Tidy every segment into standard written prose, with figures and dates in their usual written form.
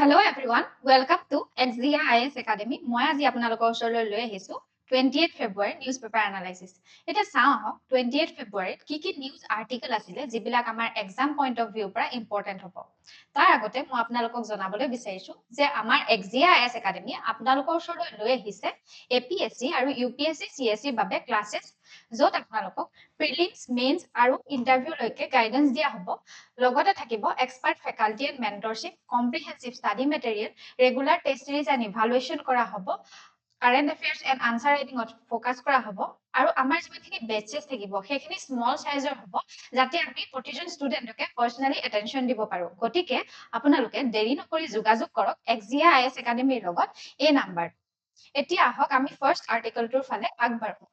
Hello everyone, welcome to XZIA IS Academy. মই আজি আপোনালোকৰ ওচৰলৈ লৈ আহিছো 28 ফেব্ৰুৱাৰী নিউজ পেপাৰ এনালাইচিছ। এটা চাওঁ আহক 28 ফেব্ৰুৱাৰীত কি নিউজ আৰ্টিকেল আছিলে যিবিলাক আমাৰ এক্সাম পইণ্ট অফ ভিউৰ পৰা ইম্পৰ্টেণ্ট হ'ব। তাৰ আগতে মই আপোনালোকক জনাবলৈ বিচাৰিছো যে আমাৰ XZIA IS Academy আপোনালোকৰ ওচৰলৈ লৈ আহিছে APSC আৰু UPSC CSC বাবে ক্লাছেছ য'ত আপোনালোকক প্ৰিলিমছ, মেইনছ আৰু ইণ্টাৰভিউলৈকে গাইডেন্স দিয়া হ'ব। লগতে থাকিব expert faculty and mentorship, comprehensive study material, regular test series and evaluation কৰা হ'ব, কাৰেণ্ট এফেয়াৰ্ছ এণ্ড আনচাৰ ৰাইটিঙত ফ'কাছ কৰা হ'ব আৰু আমাৰ যিমানখিনি বেচেছ থাকিব সেইখিনি স্মল চাইজৰ হ'ব যাতে আমি প্ৰতিজন ষ্টুডেণ্টকে পাৰ্চনেলি এটেনশ্যন দিব পাৰোঁ। গতিকে আপোনালোকে দেৰি নকৰি যোগাযোগ কৰক XZIA IS একাডেমীৰ লগত এই নাম্বাৰ। এতিয়া আহক আমি ফাৰ্ষ্ট আৰ্টিকেলটোৰ ফালে আগবাঢ়ো।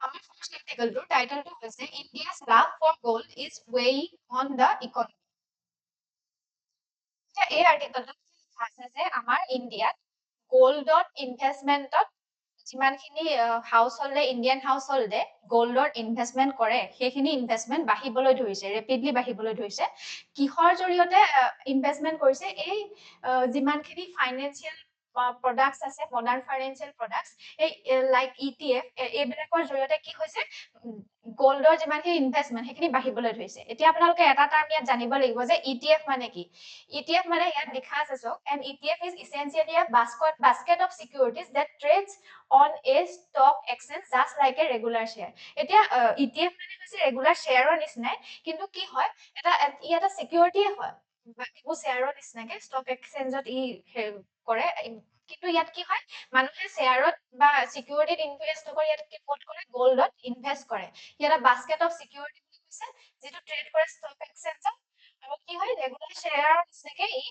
আমাৰ ফাৰ্ষ্ট আৰ্টিকেলটোৰ টাইটেলটো হৈছে India's love for gold is ৱেইং অন দ্য ইকনমি। এই আৰ্টিকেলটোত লিখা আছে যে আমাৰ ইণ্ডিয়াত গোল্ডৰ ইনভেষ্টমেণ্টত যিমানখিনি হাউচহোল্ডে ইণ্ডিয়ান হাউচহোল্ডে গোল্ডৰ ইনভেষ্টমেণ্ট কৰে সেইখিনি ইনভেষ্টমেণ্ট বাঢ়িবলৈ ধৰিছে, ৰেপিডলি বাঢ়িবলৈ ধৰিছে। কিহৰ জৰিয়তে ইনভেষ্টমেণ্ট কৰিছে? এই যিমানখিনি ফাইনেন্সিয়েল প্ৰডাক্টছ আছে, মডাৰ্ণ ফাইনেন্সিয়েল প্ৰডাক্টছ, এই লাইক ETF এইবিলাকৰ জৰিয়তে কি হৈছে গোল্ডৰ যিমানখিনি ইনভেষ্টমেণ্ট সেইখিনি বাঢ়িবলৈ ধৰিছে। এতিয়া আপোনালোকে এটা টাৰ্ম ইয়াত জানিব লাগিব যে ETF মানে কি। ETF মানে ইয়াত লিখা আছে চাওক, an ETF is essentially a basket of securities that trades on a stock exchange just like a regular share. এতিয়া ETF মানে হৈছে ৰেগুলাৰ শ্বেয়াৰৰ নিচিনাই, কিন্তু কি হয় এটা সিকিউৰিটিয়ে হয়, এইবোৰ শ্বেয়াৰৰ নিচিনাকে ষ্টক এক্সচেঞ্জত কৰে। কিন্তু ইয়াত কি হয় মানুহে শ্বেয়াৰত বা সিকিউৰিটিত ইনভেষ্ট নকৰি ইয়াত কি কৰে গোল্ডত ইনভেষ্ট কৰে। ইয়াত বাস্কেট অফ সিকিউৰিটি বুলি কৈছে যিটো ট্ৰেড কৰে ষ্টক এক্সচেঞ্জত আৰু কি হয় ৰেগুলাৰ শ্বেয়াৰৰ নিচিনাকে ই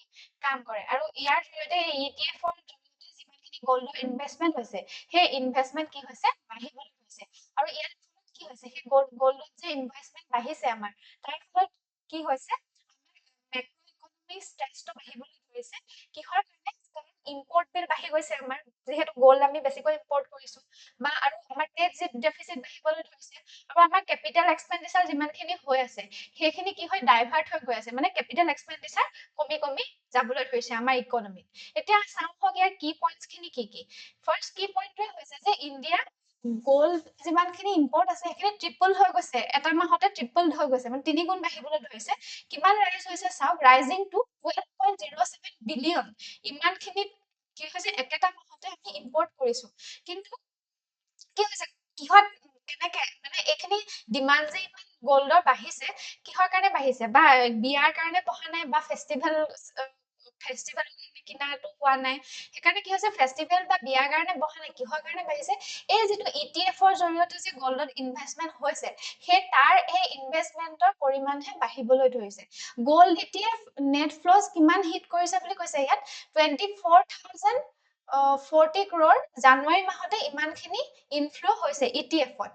কাম কৰে। আৰু ইয়াৰ জৰিয়তে ETFৰ জৰিয়তে যিমানখিনি গোল্ডৰ ইনভেষ্টমেণ্ট হৈছে সেই ইনভেষ্টমেণ্ট কি হৈছে বাঢ়িবলৈ ধৰিছে। আৰু ইয়াৰ ফলত কি হৈছে সেই গোল্ডত যে ইনভেষ্টমেণ্ট বাঢ়িছে আমাৰ তাৰ ফলত কি হৈছে মেক্ৰ' ইকনমিক ষ্ট্ৰেছটো বাঢ়িবলৈ ধৰিছে। কিহৰ কাৰণে? ইম্পৰ্ট বিল বাঢ়ি গৈছে আমাৰ, যিহেতু গোল্ড আমি বেছিকৈ ইম্পৰ্ট কৰিছো, বা আৰু আমাৰ ট্ৰেড ডেফিচিট বাঢ়িবলৈ ধৰিছে আৰু আমাৰ কেপিটেল এক্সপেণ্ডিচাৰ যিমানখিনি হৈ আছে সেইখিনি কি হয় ডাইভাৰ্ট হৈ গৈ আছে, মানে কেপিটেল এক্সপেণ্ডিচাৰ কমি কমি যাবলৈ ধৰিছে আমাৰ ইকনমিত। এতিয়া চাওঁ হওক ইয়াৰ কি পইণ্টছ খিনি কি। ফাৰ্ষ্ট কি পইণ্টটোৱে হৈছে যে ইণ্ডিয়া গোল্ড যিমানখিনি ইম্পৰ্ট আছে সেইখিনি ট্ৰিপল হৈ গৈছে, এটা মাহতে ট্ৰিপল হৈ গৈছে, মানে 3 গুণ বাঢ়িবলৈ ধৰিছে। কিমান ৰাইজ হৈছে চাওক, ৰাইজিং টু 12.07 বিলিয়ন। ইমানখিনি কি হৈছে একেটা মাহতে আমি ইম্পৰ্ট কৰিছো। কিন্তু কি হৈছে কিহত কেনেকে মানে এইখিনি ডিমাণ্ড যে ইমান গোল্ডৰ বাঢ়িছে কিহৰ কাৰণে বাঢ়িছে? বা বিয়াৰ কাৰণে বঢ়া নাই বা ফেষ্টিভেল কিনাটো হোৱা নাই, সেইকাৰণে কি হৈছে ফেষ্টিভেল বা বিয়াৰ কাৰণে বঢ়া নাই। কিহৰ কাৰণে বাঢ়িছে? এই যিটো ETFৰ জৰিয়তে যে গোল্ডত ইনভেষ্টমেণ্ট হৈছে সেই তাৰ এই ইনভেষ্টমেণ্টৰ পৰিমাণহে বাঢ়িবলৈ ধৰিছে। গোল্ড ETF নেট ফ্ল'জ কিমান হিট কৰিছে বুলি কৈছে ইয়াত 24,040 crore জানুৱাৰী মাহতে ইমানখিনি ইনফ্ল' হৈছে ETFত।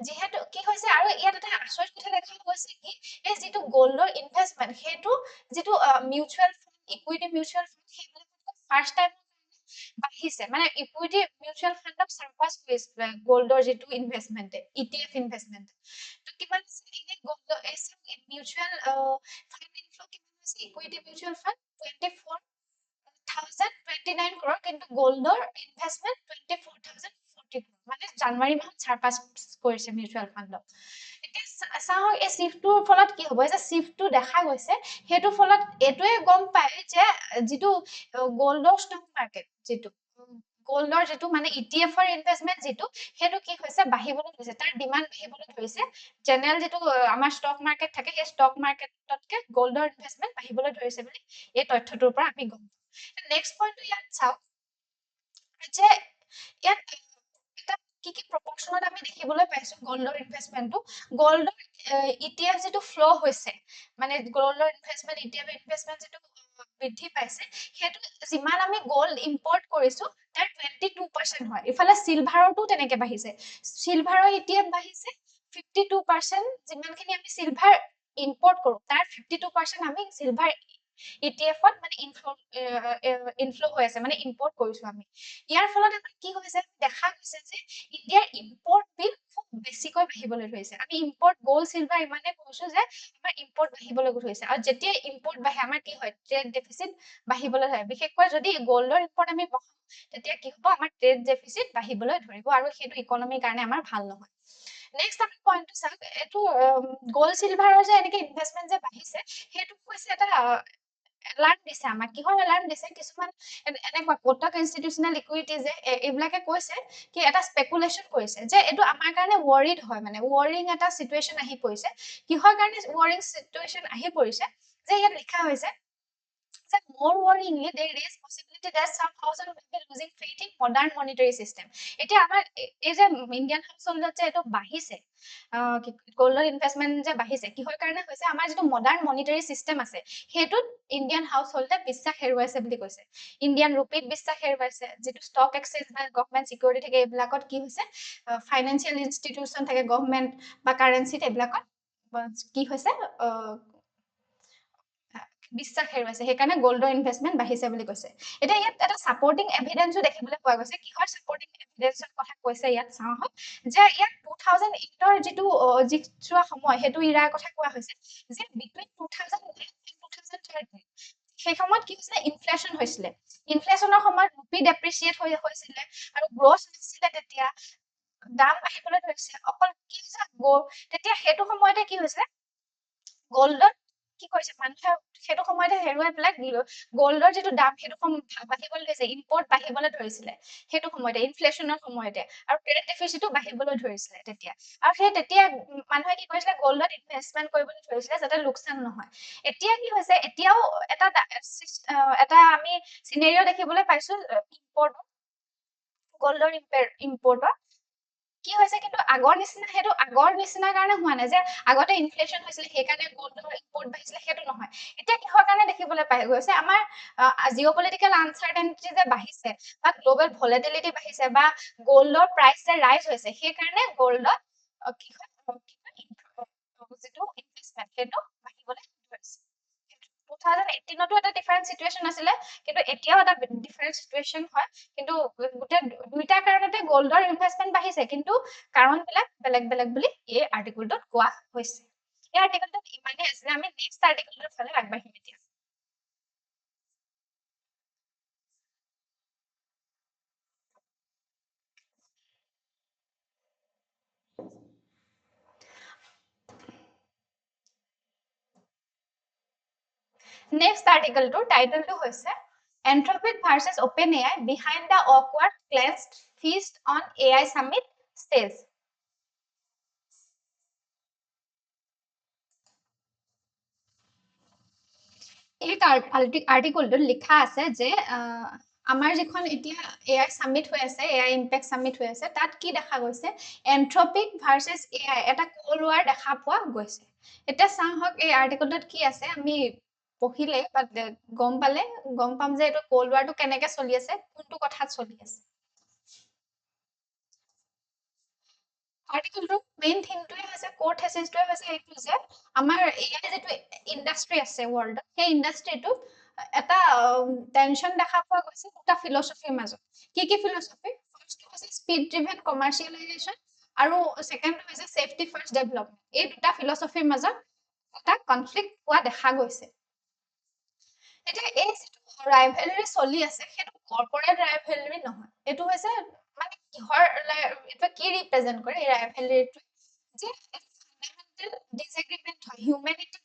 যিহেতু কি হৈছে আৰু ইয়াত এটা আচৰিত কথা দেখা গৈছে কি এই যিটো গোল্ডৰ ইনভেষ্টমেণ্ট সেইটো যিটো mutual fund, equity mutual fund সেইবিলাকতকৈ ফাৰ্ষ্ট টাইম বাঢ়িছে, মানে ইকুইটি মিউচুৱেল ফাণ্ডক সাৰপাছ কৰিছে গোল্ডৰ যিটো ইনভেষ্টমেণ্ট ETF ইনভেষ্টমেণ্ট। তো কিমান এনে গোল্ড মিউচুৱেল ফাণ্ড ইনফ্ল' কিমান হৈছে ইকুইটি মিউচুৱেল ফাণ্ড 24,029 crore, কিন্তু গোল্ডৰ ইনভেষ্টমেণ্ট 24,040 crore, মানে জানুৱাৰী মাহত সাৰপাছ কৰিছে মিউচুৱেল ফাণ্ডক। এতিয়া চাওঁ এই শিফ্টটোৰ ফলত কি হ'ব, যে শিফ্টটো দেখা গৈছে সেইটো ফলত এইটোৱে গম পায় যে যিটো গোল্ডৰ ষ্টক মাৰ্কেট যিটো গোল্ডৰ যিটো মানে ETFৰ ইনভেষ্টমেণ্ট যিটো সেইটো কি হৈছে বাঢ়িবলৈ ধৰিছে, তাৰ ডিমাণ্ড বাঢ়িবলৈ ধৰিছে। জেনেৰেল যিটো আমাৰ ষ্টক মাৰ্কেট থাকে সেই ষ্টক মাৰ্কেটতকে গোল্ডৰ ইনভেষ্টমেণ্ট বাঢ়িবলৈ ধৰিছে বুলি এই তথ্যটোৰ পৰা আমি গম পাওঁ। নেক্সট পইণ্টটো ইয়াত চাওক যে ইয়াত এটা কি প্ৰপৰ্চনত আমি দেখিবলৈ পাইছো গোল্ডৰ ইনভেষ্টমেণ্টটো। গোল্ডৰ ETF যিটো ফ্ল' হৈছে, মানে গোল্ডৰ ইনভেষ্টমেণ্ট ETF ইনভেষ্টমেণ্ট যিটো বৃদ্ধি পাইছে সেইটো যিমান আমি গোল্ড ইম্পৰ্ট কৰিছো তাৰ 22% হয়। ইফালে চিলভাৰতো তেনেকে বাঢ়িছে, চিলভাৰৰ ETF বাঢ়িছে 52%, যিমানখিনি আমি চিলভাৰ ইম্পৰ্ট কৰো তাৰ 52% আমি চিলভাৰ ইটিএফত মানে ইনফ্লো হৈ আছে মানে ইম্পৰ্ট কৰিছো আমি ইয়াৰ ফলত আমাৰ কি হৈছে দেখা গৈছে যে ইণ্ডিয়াৰ ইম্পৰ্ট বিল খুব বেছিকৈ বাঢ়িবলৈ ধৰিছে আমি ইম্পৰ্ট গোল্ড চিলভাৰ ইমানে কৰিছো যে আমাৰ ইম্পৰ্ট বাঢ়িবলৈ ধৰিছে আৰু যেতিয়া ইম্পৰ্ট বাঢ়ে আমাৰ কি হয় ট্ৰেড ডেফিচিট বাঢ়িবলৈ ধৰে বিশেষকৈ যদি গোল্ডৰ ইম্পৰ্ট আমি বঢ়াও তেতিয়া কি হ'ব আমাৰ ট্ৰেড ডেফিচিট বাঢ়িবলৈ ধৰিব আৰু সেইটো ইকনমিৰ কাৰণে আমাৰ ভাল নহয় নেক্সট আমি পইণ্টটো চাওক এইটো গোল্ড চিলভাৰৰ যে এনেকে ইনভেষ্টমেন্ট যে বাঢ়িছে সেইটো কৈছে এটা এলাৰ্ম দিছে আমাক কিহৰ এলাৰ্ম দিছে কিছুমান এনেকুৱা কোটাক ইনষ্টিটিউচনেল ইকুইটি যে এইবিলাকে কৈছে কি এটা স্পেকুলেশ্যন কৰিছে যে এইটো আমাৰ কাৰণে ৱৰিড হয় মানে ৱৰিং এটা চিটুৱেশ্যন আহি পৰিছে কিহৰ কাৰণে ৱৰিং চিটুৱেশ্যন আহি পৰিছে যে ইয়াত লিখা হৈছে that more worryingly there is possibility that some household will be losing faith in modern monetary system এতিয়া আমাৰ এই যে ইন্ডিয়ান হাউসহোল্ডত যে এটো বাঢ়িছে গোল্ডৰ ইনভেষ্টমেন্ট যে বাঢ়িছে কিহৰ কাৰণে হৈছে আমাৰ যেটো মডাৰ্ন মনিটাৰী সিস্টেম আছে হেতুত ইন্ডিয়ান হাউসহোল্ডে বিশ্বাস হেৰুৱাইছে বুলি কৈছে ইন্ডিয়ান ৰুপিত বিশ্বাস হেৰুৱাইছে যেটো ষ্টক এক্সচেঞ্জ বা গভৰ্নমেন্ট সিকিউৰিটি থাকে এইবিলাকত কি হৈছে ফাইনান্সিয়েল ইনষ্টিটিউচন থাকে গভৰ্নমেন্ট বা কাৰেন্সিত এইবিলাকত কি হৈছে বিশ্বাস হেৰুৱাইছে সেইকাৰণে গোল্ডৰ ইনভেষ্টমেন্ট বাঢ়িছে বুলি কৈছে এটা ইয়াত এটা সাপোৰ্টিং এভিডেন্সও দেখিবলৈ পোৱা গৈছে কিহৰ সাপোৰ্টিং এভিডেন্সৰ কথা কৈছে ইয়াত চাওঁ হক যে ইয়াত 2008 ৰ যেটো যিছোৱা সময় হেতু ইৰাৰ কথা কোৱা হৈছে যে বিটুইন 2008 and 2013 সেই সময়ত কি হৈছে ইনফ্লেচন হৈছিল ইনফ্লেচনৰ সময়ত ৰুপি ডেপ্ৰিচিয়েট হৈছিলে আৰু গ্ৰছ হৈছিলে তেতিয়া দাম বাঢ়িবলৈ ধৰিছে অকল কি হৈছে তেতিয়া হেতু সময়তে কি হৈছে গোল্ডৰ কি কৰিছে মানুহে হেতু সময়তে হেৰুৱাই পেলাই গোল্ডৰ যেটো দাম হেতু বাঢ়িবলৈ ধৰিছে ইম্পৰ্ট বাঢ়িবলৈ ধৰিছিলে হেতু সময়তে ইনফ্লেচনৰ সময়তে আৰু ট্ৰেড ডেফিচিটও বাঢ়িবলৈ ধৰিছিলে তেতিয়া আৰু সেই তেতিয়া মানুহে কি কৰিছিলে গোল্ডত ইনভেষ্টমেন্ট কৰিবলৈ ধৰিছিলে যাতে লোকচান নহয় এতিয়া কি হৈছে এতিয়াও এটা আমি সিনাৰিও দেখিবলৈ পাইছো ইম্পৰ্ট গোল্ডৰ ইম্পৰ্টৰ কি হৈছে কিন্তু আগৰ নিচিনা কাৰণে হোৱা নাই যে আগতে ইনফ্লেচন হৈছিল সেই কাৰণে গোল্ডৰ ইম্পৰ্ট বাঢ়িছিল হেতু নহয় এতিয়া কিহৰ কাৰণে দেখিবলৈ পাই গৈছে আমাৰ জিঅপলিটিক্যাল আনসাৰ্টেনিটি যে বাঢ়িছে বা গ্লোবাল ভলাটিলিটি বাঢ়িছে বা গোল্ডৰ প্ৰাইস যে ৰাইজ হৈছে সেই কাৰণে গোল্ডত কি হয় যেটো ইনভেষ্টমেন্ট হেতু বাঢ়িবলৈ ধৰিছে 2018 তো এটা ডিফাৰেন্ট সিচুৱেচন আছিলে কিন্তু এতিয়াও এটা ডিফাৰেন্ট সিচুৱেচন হয় কিন্তু গুটে দুইটা কাৰণতে গোল্ডৰ ইনভেষ্টমেন্ট বাঢ়িছে কিন্তু কাৰণবিলাক বেলেগ বেলেগ বুলি এই আৰ্টিকলটোত কোৱা হৈছে এই আৰ্টিকলটোত ইমানে আছে আমি নেক্সট আৰ্টিকলটোৰ ফালে আগবাঢ়িম এতিয়া নেক্সট আৰ্টিকলটোৰ টাইটেলটো হৈছে Anthropic versus OpenAI behind the awkward clenched fist on AI summit stage এই আৰ্টিকলটোত লিখা আছে যে আমাৰ যিখন এতিয়া AI সামিট হৈ আছে AI ইম্প্যাক্ট সামিট হৈ আছে তাত কি দেখা গৈছে এন্থ্ৰপিক ভাৰ্চেস AI এটা কোল্ড ওয়াৰ দেখা পোৱা গৈছে এটা চাওঁ হক এই আৰ্টিকলটোত কি আছে আমি পঢ়িলে বা গম পাম যে এইটো কোল্ড ওয়াৰটো কেনেকে চলি আছে কোনটো কথাত চলি আছে আৰ্টিকলটো মেইন থিংটোৱে হৈছে কোৰ থেচিছটোৱে হৈছে এইটো যে আমাৰ AI যেটো ইন্ডাষ্ট্ৰি আছে ওয়াৰ্ল্ডত সেই ইন্ডাষ্ট্ৰিটো এটা টেনশন দেখা পোৱা গৈছে দুটা ফিলসফিৰ মাজত কি ফিলসফি ফাৰ্স্ট হৈছে স্পীড ড্ৰিভেন কমাৰ্শিয়েলাইজেশন আৰু সেকেন্ড হৈছে সেফটি ফাৰ্স্ট ডেভেলপমেন্ট এই দুটা ফিলসফিৰ মাজত এটা কনফ্লিক্ট হোৱা দেখা গৈছে এতিয়া এই ৰাইভেলৰি চলি আছে সেইটো কৰ্পোৰেট ৰাইভেলৰি নহয় এইটো হৈছে মানে কিহৰ এটা কি ৰিপ্ৰেজেন্ট কৰে এই ৰাইভেলৰিটো যে ফান্ডামেন্টাল ডিসএগ্ৰিমেন্ট হয় হিউম্যানিটি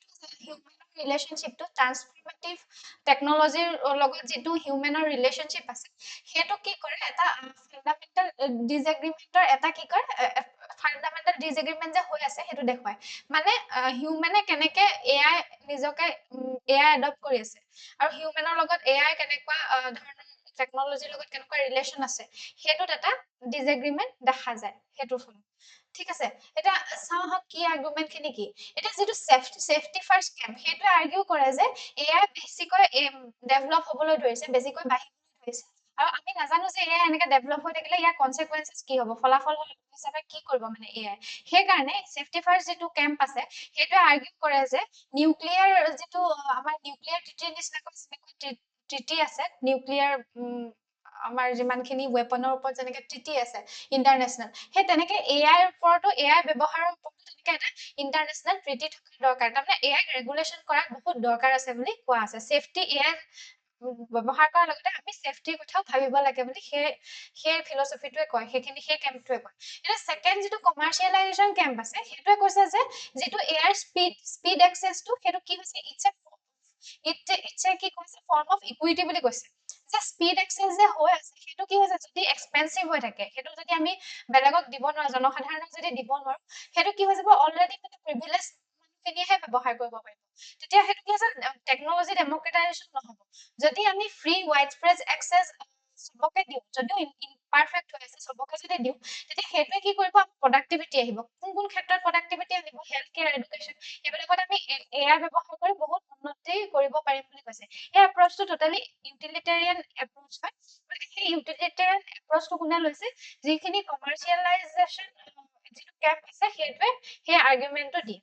হিউম্যানৰ ৰিলেশনশিপটো ট্ৰান্সফৰমেটিভ টেকনলজিৰ লগত যেটো হিউম্যানৰ ৰিলেশনশিপ আছে হেতু কি কৰে এটা ফান্ডামেন্টাল ডিসএগ্ৰিমেন্টৰ এটা কি কৰে ফান্ডামেন্টাল ডিসএগ্ৰিমেন্ট যে হৈ আছে হেতু দেখুৱায় মানে হিউম্যানে কেনেকে এআই নিজকে এআই এডপ্ট কৰি আছে আৰু হিউম্যানৰ লগত এআই কেনেকুৱা ধৰণৰ টেকনলজিৰ লগত কেনেকুৱা ৰিলেশন আছে হেতুত এটা ডিসএগ্ৰিমেন্ট দেখা যায় হেতুৰ ফলত ঠিক আছে এটা চাওঁ হক কি আৰ্গুমেন্ট খিনি কি এটা যেটো সেফটি ফাৰ্স্ট কেম্প হেতু আৰ্গিউ কৰে যে এআই বেছিকৈ ডেভেলপ হবলৈ ধৰিছে বেছিকৈ বাঢ়িবলৈ ধৰিছে আৰু আমি নাজানো যে এআই এনেকে ডেভেলপ হৈ থাকিলে ইয়াৰ কনচিকুৱেঞ্চেছ কি হ'ব, ফলাফল হিচাপে কি কৰিব মানে এআই। সেইকাৰণে চেফটি ফাৰ্ষ্ট যিটো কেম্প আছে সেইটোৱে আৰ্গিউ কৰে যে নিউক্লিয়াৰ যিটো আমাৰ নিউক্লিয়াৰ ট্ৰিটিৰ নিচিনাকৈ যেনেকৈ ট্ৰিটি আছে, নিউক্লিয়াৰ আমাৰ যিমানখিনি ৱেপনৰ ওপৰত যেনেকে ট্ৰিটি আছে ইণ্টাৰনেশ্যনেল, সেই তেনেকে এআইৰ ওপৰতো এআই ব্যৱহাৰৰ ওপৰতো তেনেকে এটা ইণ্টাৰনেশ্যনেল ট্ৰিটি থকা দৰকাৰ। তাৰমানে এআইক ৰেগুলেশ্যন কৰাৰ বহুত দৰকাৰ আছে বুলি কোৱা আছে। চেফটি এআই ব্যৱহাৰ কৰাৰ লগতে আমি চেফটিৰ কথাও ভাবিব লাগে বুলি সেই ফিলচফিটোৱে কয়, সেই কেম্পটোৱে কয়। এতিয়া ছেকেণ্ড যিটো কমাৰ্চিয়েলাইজেশ্যন কেম্প আছে সেইটোৱে কৈছে যে যিটো এআইৰ স্পীড এক্সেছটো সেইটো কি হৈছে, ইটছ কি কৈছে ফৰ্ম অফ ইকুইটি বুলি কৈছে। যে স্পীড এক্সেছ যে হৈ আছে সেইটো কি হৈছে, যদি এক্সপেঞ্চিভ হৈ থাকে, সেইটো যদি আমি বেলেগক দিব নোৱাৰো, জনসাধাৰণক যদি দিব নোৱাৰো, সেইটো কি হৈ যাব, অলৰেডি মানে প্ৰিভিলেজ মানুহখিনিয়েহে ব্যৱহাৰ কৰিব পাৰিব। তেতিয়া সেইটো কি হৈছে, টেকনলজি ডেমক্ৰেটাইজেশ্যন নহব। যদি আমি ফ্ৰী ৱাইড স্প্ৰেড এক্সেছ চবকে দিওঁ, যদিও ইমপাৰফেক্ট হৈ আছে, চবকে যদি দিওঁ, তেতিয়া সেইটোৱে কি কৰিব, প্ৰডাক্টিভিটি আহিব। কোন ক্ষেত্ৰত প্ৰডাক্টিভিটি আহিব, হেল্থ কেয়াৰ, এডুকেশ্যন, এইবিলাকত আমি এআই ব্যৱহাৰ কৰি বহুত উন্নতি কৰিব পাৰিম বুলি কৈছে। এই এপ্ৰচটো টোটেলি ইউটিলিটেৰিয়ান এপ্ৰচ হয়। গতিকে সেই ইউটিলিটেৰিয়ান এপ্ৰচটো কোনে লৈছে, যিখিনি কমাৰ্চিয়েলাইজেশ্যন যিটো কেম্প আছে সেইটোৱে সেই আৰ্গুমেণ্টটো দিয়ে।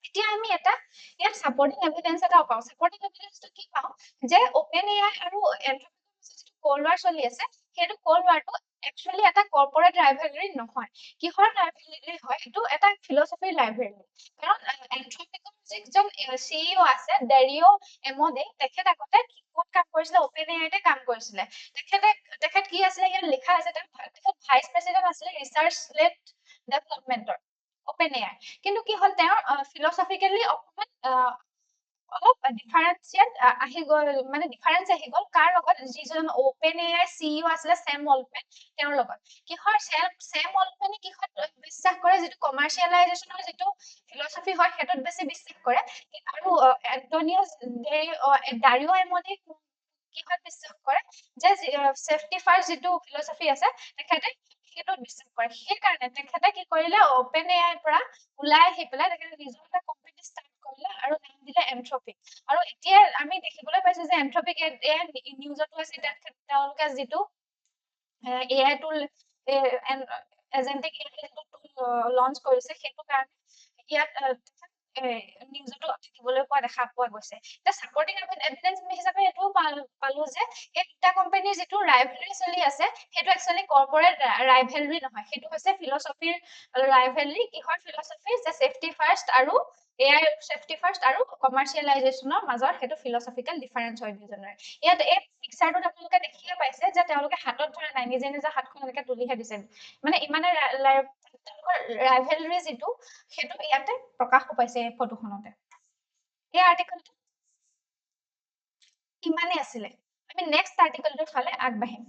এতিয়া আমি এটা ইয়াত সাপোৰ্টিং এভিডেন্স এটা পাওঁ। সাপোৰ্টিং এভিডেন্সটো কি পাওঁ, যে ওপেন এআই আৰু এনথ্ৰপিকৰ মাজত যিটো কোল্ড ৱাৰ চলি আছে, সেইটো কোল্ড ৱাৰটো একচুৱেলি এটা কৰ্পৰেট ৰাইভেলৰী নহয়। কিহৰ ৰাইভেলৰী হয়, এইটো এটা ফিলচফিৰ ৰাইভেলৰী। কাৰণ এনথ্ৰপিকৰ যিজন CEO আছে, ডেৰিঅ এমডে, তেখেত আগতে ক'ত কাম কৰিছিলে, ওপেন এআইতে কাম কৰিছিলে। তেখেত কি আছিলে, ইয়াত লিখা আছে, তেখেত ভাইচ প্ৰেচিডেণ্ট আছিলে ৰিচাৰ্চ লেড ডেভেলপমেণ্টৰ ওপেন এআই। কিন্তু কি হ'ল, তেওঁৰ ফিলচফিকেলি অকমান অলপ ডিফাৰেঞ্চিয়েট আহি গ'ল, মানে ডিফাৰেঞ্চ আহি গ'ল কাৰ লগত, যিজন ওপেন এআই CEO আছিলে ছেম অল্টমেন, তেওঁৰ লগত। কিহৰ ছেম অল্টমেনে কিহত বিশ্বাস কৰে, যিটো কমাৰ্চিয়েলাইজেশ্যনৰ যিটো ফিলচফি হয় সেইটোত বেছি বিশ্বাস কৰে। আৰু ডাৰিঅ এমডে কিহত বিশ্বাস কৰে, যে চেফটি ফাৰ্ষ্ট যিটো ফিলচফি আছে তেখেতে সেইটোত বিশ্বাস কৰে। সেইকাৰণে তেখেতে কি কৰিলে, ওপেন এআইৰ পৰা ওলাই আহি পেলাই তেখেতে নিজৰ এটা কোম্পানী ষ্টাৰ্ট কৰিলে আৰু নাম দিলে এনথ্ৰপিক। আৰু এতিয়া আমি দেখিবলৈ পাইছো যে এনথ্ৰপিক নিউজতো আছে, তেওঁলোকে যিটো এআই টুল এজেন্টিক লঞ্চ কৰিছে, সেইটো কাৰণে ইয়াত নিউজতো থাকিবলৈ দেখা পোৱা গৈছে। এতিয়া সাপোৰ্টিং এভিডেন্স হিচাপে এইটোও পালো যে এই দুটা কোম্পানীৰ যিটো ৰাইভেলৰী চলি আছে সেইটো একচুৱেলি কৰ্পৰেট ৰাইভেলৰী নহয়, সেইটো হৈছে ফিলচফিৰ ৰাইভেলৰী। কিহৰ ফিলচফি, যে চেফটি ফাৰ্ষ্ট আৰু এআই চেফটি ফাৰ্ষ্ট আৰু কমাৰ্চিয়েলাইজেশ্যনৰ মাজৰ সেইটো ফিলচফিকেল ডিফাৰেঞ্চ হয় দুজনৰ। ইয়াত এই পিকচাৰটোত আপোনালোকে দেখিয়ে পাইছে যে তেওঁলোকে হাতত ধৰা নাই, নিজে নিজে হাতখন এনেকে তুলিহে দিছে। মানে ইমানে ৰাইভেলৰী যিটো সেইটো ইয়াতে প্ৰকাশ পাইছে এই ফটোখনতে। এই আৰ্টিকলটো ইমানেই আছিলে। আমি নেক্সট আৰ্টিকলটোৰ ফালে আগবাঢ়িম।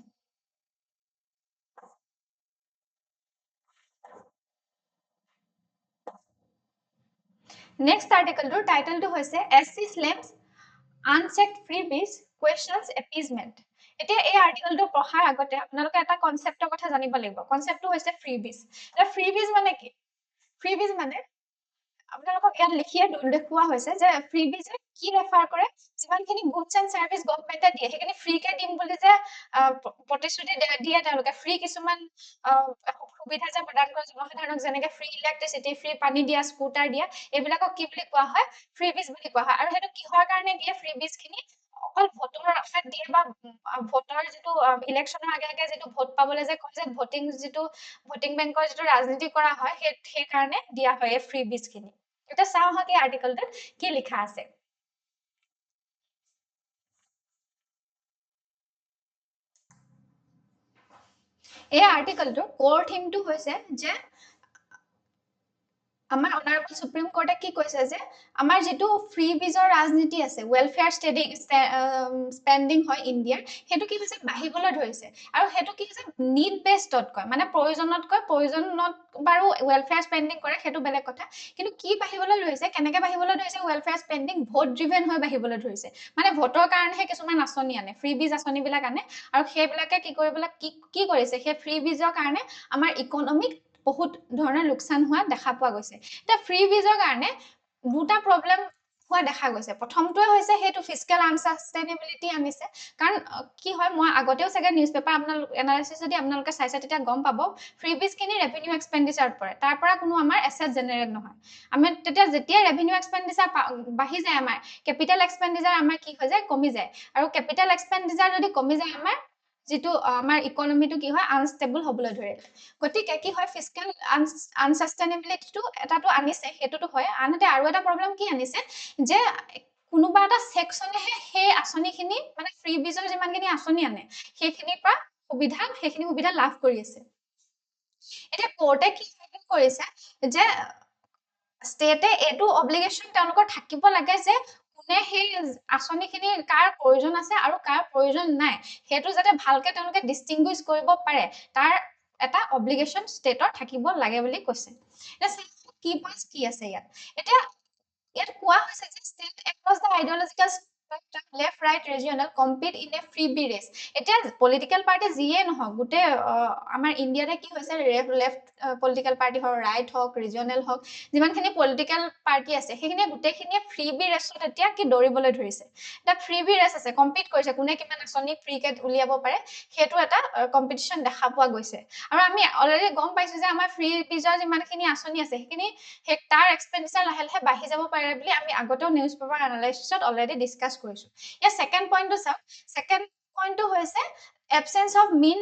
নেক্সট আৰ্টিকলটোৰ টাইটেলটো হৈছে SC Slams Unchecked Freebies Questions Appeasement। এতিয়া এই আৰ্টিকলটো পঢ়াৰ আগতে আপোনালোকে এটা কনচেপ্টৰ কথা জানিব লাগিব। কনচেপ্টটো হৈছে ফ্ৰীবিজ। ফ্ৰীবিজ মানে কি? ফ্ৰীবিজ মানে আপোনালোকক ইয়াত লিখিয়ে দেখুওৱা হৈছে যে ফ্ৰীবিজে কি ৰেফাৰ কৰে, যিমানখিনি গুডছ এণ্ড চাৰ্ভিচ গভৰ্ণমেণ্টে দিয়ে সেইখিনি ফ্ৰীকে দিম বুলি যে প্ৰতিশ্ৰুতি দিয়ে তেওঁলোকে, ফ্ৰী কিছুমান সুবিধা যে প্ৰদান কৰে জনসাধাৰণক, যেনেকে ফ্ৰী ইলেক্ট্ৰিচিটি, ফ্ৰী পানী দিয়া, স্কুটাৰ দিয়া, এইবিলাকক কি বুলি কোৱা হয়, ফ্ৰীবিজ বুলি কোৱা হয়। আৰু সেইটো কিহৰ কাৰণে দিয়ে ফ্ৰীবিজখিনি, অকল ভোটৰ আশাত দিয়ে বা ভোটৰ যিটো ইলেকশ্যনৰ আগে আগে যিটো ভোট পাবলৈ যে কয় যে ভোটিং বেংকৰ যিটো ৰাজনীতি কৰা হয় সেই কাৰণে দিয়া হয় এই ফ্ৰীবিজখিনি। এতিয়া চাওঁ আহক এই আৰ্টিকলটোত কি লিখা আছে। এই আৰ্টিকলটোৰ কোৰ থিমটো হৈছে যে আমাৰ অনাৰেবল সুপ্ৰিম কোৰ্টে কি কৈছে, যে আমাৰ যিটো ফ্ৰীবিজৰ ৰাজনীতি আছে, ৱেলফেয়াৰ স্পেণ্ডিং হয় ইণ্ডিয়াৰ, সেইটো কি হৈছে বাঢ়িবলৈ ধৰিছে। আৰু সেইটো কি হৈছে নিড বেছডতকৈ, মানে প্ৰয়োজনত বাৰু ৱেলফেয়াৰ স্পেণ্ডিং কৰে, সেইটো বেলেগ কথা। কিন্তু কি বাঢ়িবলৈ ধৰিছে, কেনেকে বাঢ়িবলৈ ধৰিছে ৱেলফেয়াৰ স্পেণ্ডিং, ভোট ড্ৰিভেন হৈ বাঢ়িবলৈ ধৰিছে। মানে ভোটৰ কাৰণেহে কিছুমান আঁচনি আনে, ফ্ৰীবিজ আঁচনিবিলাক আনে, আৰু সেইবিলাকে কি কৰিছে, সেই ফ্ৰীবিজৰ কাৰণে আমাৰ ইকনমিক বহুত ধৰণৰ লোকচান হোৱা দেখা পোৱা গৈছে। এতিয়া ফ্ৰীবিজৰ কাৰণে দুটা প্ৰব্লেম হোৱা দেখা গৈছে প্ৰথমটোৱে হৈছে সেইটো ফিস্কেল আনসাষ্টেইনেবিলিটি আনিছে কাৰণ কি হয় মই আগতেও চাগে নিউজপেপাৰ আপোনালোক এনালাইচিছ যদি আপোনালোকে চাইছে তেতিয়া গম পাব ফ্ৰীবিজখিনি ৰেভিনিউ এক্সপেণ্ডিচাৰত পৰে তাৰ পৰা কোনো আমাৰ এছেট জেনেৰেট নহয় আমি তেতিয়া যেতিয়া ৰেভিনিউ এক্সপেণ্ডিচাৰ বাঢ়ি যায় আমাৰ কেপিটেল এক্সপেণ্ডিচাৰ আমাৰ কি হৈ যায় কমি যায় আৰু কেপিটেল এক্সপেণ্ডিচাৰ যদি কমি যায় আমাৰ যেটো আমাৰ ইকোনমিটো কি হয় আনষ্টেবল হ'বলৈ ধৰে গতিকে কি হয় ফিস্কেল আনসাষ্টেইনেবিলিটিটো এটাটো আনিছে হেতুটো হয় আনহাতে আৰু এটা প্ৰবলেম কি আনিছে যে কোনোবা এটা সেকশনেহে সেই আঁচনিখিনি মানে ফ্ৰীবিজৰ যিমানখিনি আঁচনি আনে সেইখিনিৰ পৰা সেইখিনি সুবিধা লাভ কৰি আছে এতিয়া কোৰ্টে কি কৰিছে যে ষ্টেটে এইটো অব্লিগেশ্যন তেওঁলোকৰ থাকিব লাগে যে কোনে সেই আঁচনিখিনি কাৰ প্ৰয়োজন আছে আৰু কাৰ প্ৰয়োজন নাই সেইটো যাতে ভালকে তেওঁলোকে ডিষ্টিংগুইশ কৰিব পাৰে তাৰ এটা অব্লিগেশ্যন ষ্টেটৰ থাকিব লাগে বুলি কৈছে এতিয়া কি পইণ্টছ কি আছে এতিয়া ইয়াত কোৱা হৈছে যে state across the ideological left right regional compete in a freebie race এতিয়া পলিটিকেল পাৰ্টি যিয়ে নহওক গোটেই আমাৰ ইণ্ডিয়াতে কি হৈছে লেফ্ট পলিটিকেল পাৰ্টি হওক ৰাইট হওক ৰিজিয়নেল হওক যিমানখিনি পলিটিকেল পাৰ্টি আছে সেইখিনিয়ে গোটেইখিনিয়ে ফ্ৰী বি ৰেচত এতিয়া কি দৌৰিবলৈ ধৰিছে এতিয়া ফ্ৰী বি ৰেচ আছে কম্পিট কৰিছে কোনে কিমান আঁচনি ফ্ৰীকে উলিয়াব পাৰে সেইটো এটা কম্পিটিশ্যন দেখা পোৱা গৈছে আৰু আমি অলৰেডি গম পাইছো যে আমাৰ ফ্ৰী বিজৰ যিমানখিনি আঁচনি আছে সেইখিনি তাৰ এক্সপেণ্ডিচাৰ লাহে লাহে বাঢ়ি যাব পাৰে বুলি আমি আগতেও নিউজ পেপাৰ এনালাইচিছত অলৰেডি ডিছকাছ কৰিছো ইয়াৰ ছেকেণ্ড পইণ্টটো চাওক ছেকেণ্ড পইণ্টটো হৈছে absence of mean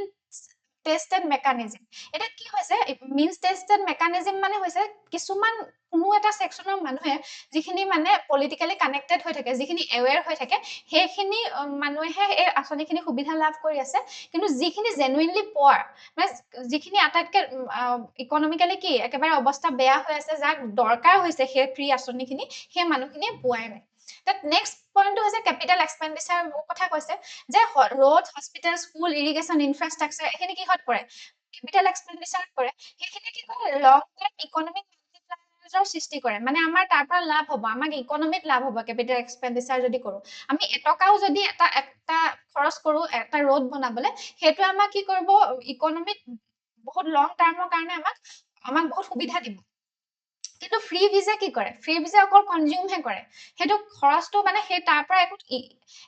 tested mechanism এটা কি হৈছে মিনছ টেষ্টেড মেকানিজম মানে হৈছে কিছুমান কোনো এটা সেকশনৰ মানুহে যিখিনি মানে পলিটিক্যালি কানেক্টেড হৈ থাকে যিখিনি এৱেৰ হৈ থাকে সেইখিনি মানুহে এই আঁচনিখিনি সুবিধা লাভ কৰি আছে কিন্তু যিখিনি জেনুইনলি পোৱাৰ মানে যিখিনি আটাইতকৈ ইকনমিক্যালি কি একেবাৰে অৱস্থা বেয়া হৈ আছে যাক দৰকাৰ হৈছে সেই ফ্ৰী আঁচনিখিনি সেই মানুহখিনিয়ে পোৱাই নাই তাত নেক্সট পইণ্টটো হৈছে কেপিটেল এক্সপেণ্ডিচাৰ কথা কৈছে যে road hospital school irrigation infrastructure এইখিনি কিহত পৰে কেপিটেল এক্সপেণ্ডিচাৰত পৰে সেইখিনি কি কৰে লং টাৰ্ম ইকনমিক মাল্টিপ্লায়াৰৰ সৃষ্টি কৰে মানে আমাৰ তাৰ পৰা লাভ হ'ব আমাক ইকনমিক লাভ হ'ব কেপিটেল এক্সপেণ্ডিচাৰ যদি কৰোঁ আমি এটকাও যদি এটা খৰচ কৰোঁ এটা ৰোড বনাবলৈ সেইটোৱে আমাক কি কৰিব ইকনমিক বহুত লং টাৰ্মৰ কাৰণে আমাক বহুত সুবিধা দিব কিন্তু ফ্ৰী ভিজা কি কৰে ফ্ৰী ভিজা অকল কনজিউমহে কৰে সেইটো খৰচটো মানে সেই তাৰ পৰা একো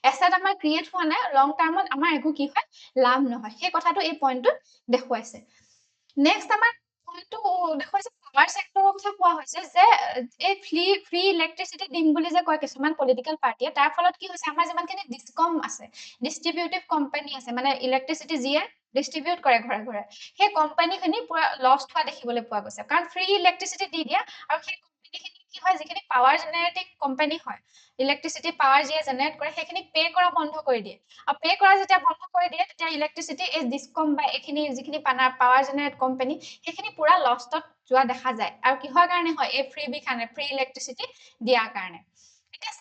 এছেট আমাৰ ক্ৰিয়েট হোৱা নাই লং টাৰ্মত আমাৰ একো কি হয় লাভ নহয় সেই কথাটো এই পইণ্টটোত দেখুৱাইছে নেক্সট আমাৰ পইণ্টটো দেখুৱাইছে পাৱাৰ ছেক্টৰৰ কথা কোৱা হৈছে যে এই ফ্ৰী ইলেক্ট্ৰিচিটি দিম বুলি যে কয় কিছুমান পলিটিকেল পাৰ্টিয়ে তাৰ ফলত কি হৈছে আমাৰ যিমানখিনি ডিছকম আছে ডিষ্ট্ৰিবিউটিভ কোম্পানী আছে মানে ইলেক্ট্ৰিচিটি যিয়ে ডিষ্ট্ৰিবিউট কৰে ঘৰে ঘৰে সেই কোম্পানীখিনি পুৰা লষ্ট হোৱা দেখিবলৈ পোৱা গৈছে কাৰণ ফ্ৰী ইলেক্ট্ৰিচিটি দি দিয়া আৰু সেই কোম্পানীখিনি কি হয় যিখিনি পাৱাৰ জেনেৰেটিং কোম্পানী হয় ইলেক্ট্ৰিচিটি পাৱাৰ যিয়ে জেনেৰেট কৰে সেইখিনিক পে কৰা বন্ধ কৰি দিয়ে আৰু পে কৰা যেতিয়া বন্ধ কৰি দিয়ে তেতিয়া ইলেক্ট্ৰিচিটি এই ডিছকম বা এইখিনি যিখিনি পাৱাৰ জেনেৰেট কোম্পানী সেইখিনি পুৰা লষ্টত যোৱা দেখা যায় আৰু কিহৰ কাৰণে হয় এই ফ্ৰী ইলেক্ট্ৰিচিটি দিয়াৰ কাৰণে এতিয়া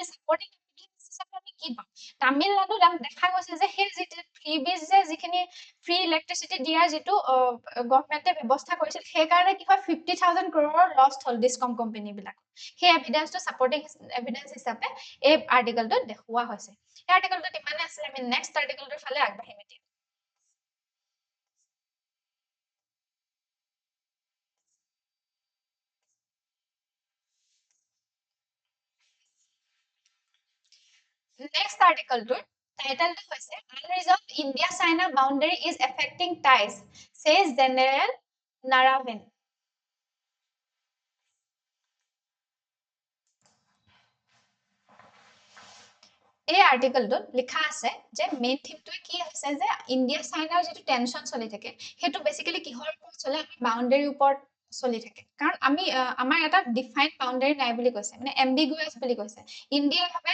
চাপৰ্টিং আমি কি পাম তামিলনাডুত দেখা গৈছে যে সেই যিখিনি ফ্ৰী ইলেক্ট্ৰিচিটি দিয়াৰ যিটো গভৰ্ণমেণ্টে ব্যৱস্থা কৰিছিল সেইকাৰণে কি হয় 50,000 crore লষ্ট হ'ল ডিছকম কোম্পানীবিলাক সেই এভিডেন্সটো সাপোৰ্টিং এভিডেন্স হিচাপে এই আৰ্টিকেলটোত দেখুওৱা হৈছে এই আৰ্টিকেলটোত ইমানে আছিলে আমি নেক্সট আৰ্টিকেলটোৰ ফালে আগবাঢ়িম এতিয়া নেক্সট আৰ্টিকেলটোৰ টাইটেলটো হৈছে Unresolved India-China boundary is affecting ties, says General Naravan. এই আৰ্টিকেলটোত লিখা আছে যে মেইন থিমটোৱে কি আছে যে ইণ্ডিয়া চাইনাৰ যিটো টেনশ্যন চলি থাকে সেইটো বেচিকেলি কিহৰ ওপৰত চলে আমি বাউণ্ডেৰীৰ ওপৰত চলি থাকে কাৰণ আমি আমাৰ এটা ডিফাইন বাউণ্ডেৰী নাই বুলি কৈছে মানে এম্বিগুৱাছ বুলি কৈছে ইণ্ডিয়াৰ ভাবে